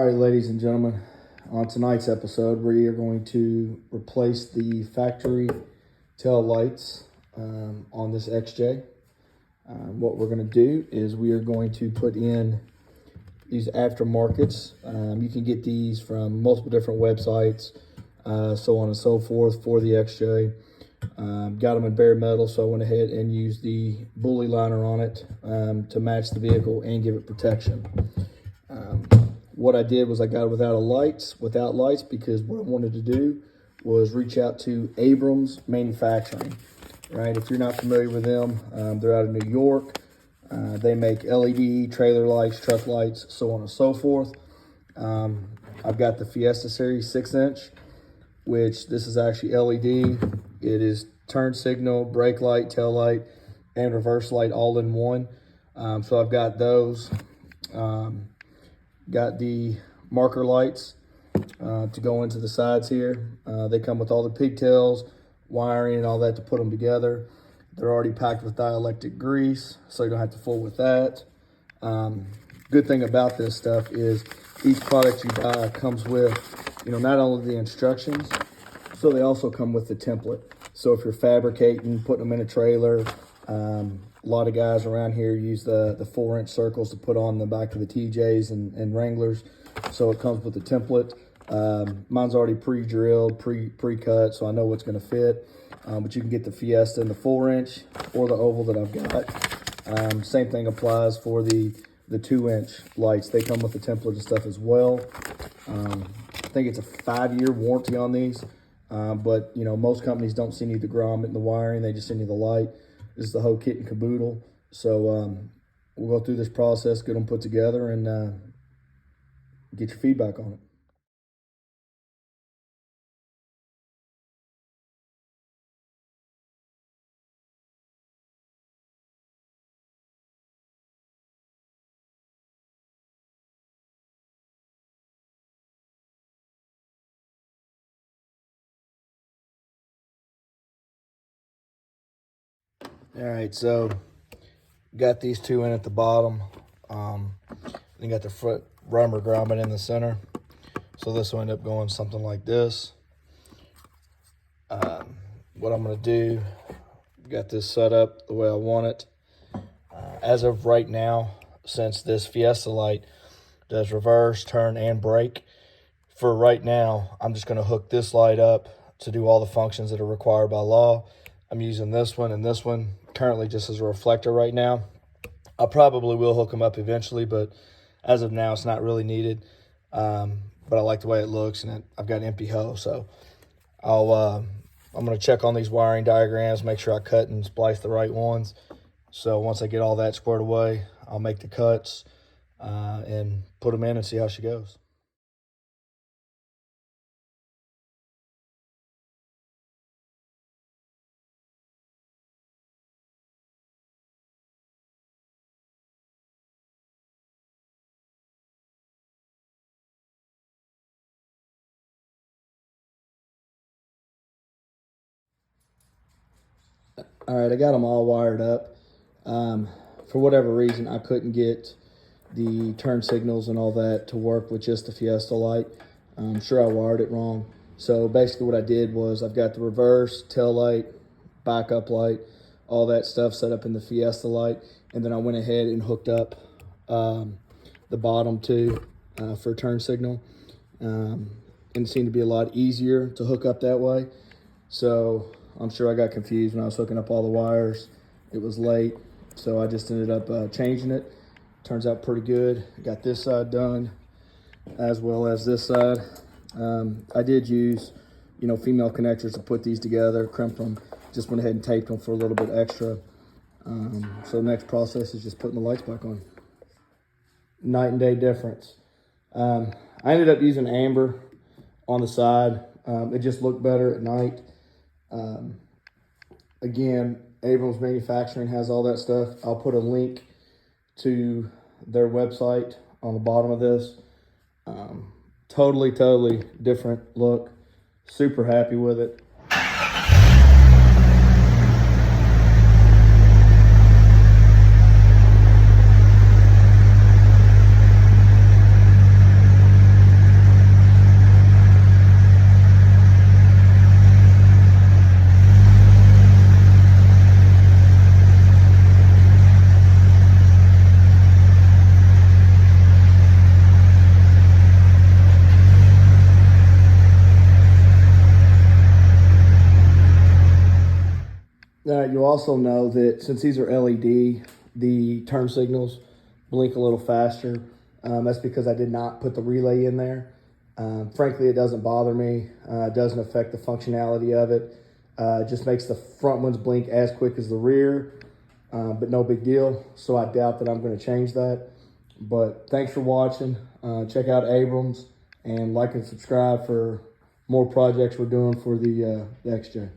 Alright, ladies and gentlemen, on tonight's episode we are going to replace the factory tail lights on this XJ. What we're going to do is we are going to put in these aftermarkets. You can get these from multiple different websites, so on and so forth for the XJ. Got them in bare metal, so I went ahead and used the bully liner on it to match the vehicle and give it protection. What I did was I got it without lights, because what I wanted to do was reach out to Abrams Manufacturing. Right, if you're not familiar with them, they're out of New York. They make LED, trailer lights, truck lights, so on and so forth. I've got the Fiesta Series 6-inch, which this is actually LED. It is turn signal, brake light, tail light, and reverse light all in one. So I've got those. Got the marker lights to go into the sides here. They come with all the pigtails, wiring, and all that to put them together. They're already packed with dielectric grease, so you don't have to fool with that. Good thing about this stuff is each product you buy comes with, not only the instructions, so they also come with the template. So if you're fabricating, putting them in a trailer, a lot of guys around here use the 4-inch circles to put on the back of the TJs and Wranglers. So it comes with the template. Mine's already pre-drilled, pre-cut, so I know what's going to fit. But you can get the Fiesta in the 4-inch or the oval that I've got. Same thing applies for the 2-inch lights. They come with the template and stuff as well. I think it's a 5-year warranty on these. But most companies don't send you the grommet and the wiring. They just send you the light. This is the whole kit and caboodle. So we'll go through this process, get them put together, and get your feedback on it. All right, so got these two in at the bottom. Then got the front rubber grommet in the center. So this will end up going something like this. What I'm going to do, got this set up the way I want it. As of right now, since this Fiesta light does reverse, turn, and brake, for right now, I'm just going to hook this light up to do all the functions that are required by law. I'm using this one and this one currently just as a reflector right now. I probably will hook them up eventually, but as of now, it's not really needed. But I like the way it looks, and I've got an empty hose, so I'm going to check on these wiring diagrams, make sure I cut and splice the right ones. So once I get all that squared away, I'll make the cuts and put them in and see how she goes. All right, I got them all wired up. For whatever reason, I couldn't get the turn signals and all that to work with just the Fiesta light. I'm sure I wired it wrong. So basically what I did was I've got the reverse, tail light, backup light, all that stuff set up in the Fiesta light. And then I went ahead and hooked up the bottom two for turn signal. And it seemed to be a lot easier to hook up that way. So I'm sure I got confused when I was hooking up all the wires. It was late, so I just ended up changing it. Turns out pretty good. Got this side done as well as this side. I did use, female connectors to put these together, crimped them, just went ahead and taped them for a little bit extra. So the next process is just putting the lights back on. Night and day difference. I ended up using amber on the side. It just looked better at night. Again, Abrams Manufacturing has all that stuff. I'll put a link to their website on the bottom of this. Totally different look. Super happy with it. You also know that since these are LED, the turn signals blink a little faster. That's because I did not put the relay in there. Frankly, it doesn't bother me. It doesn't affect the functionality of it. It just makes the front ones blink as quick as the rear, but no big deal. So I doubt that I'm going to change that. But thanks for watching. Check out Abrams and like and subscribe for more projects we're doing for the XJ.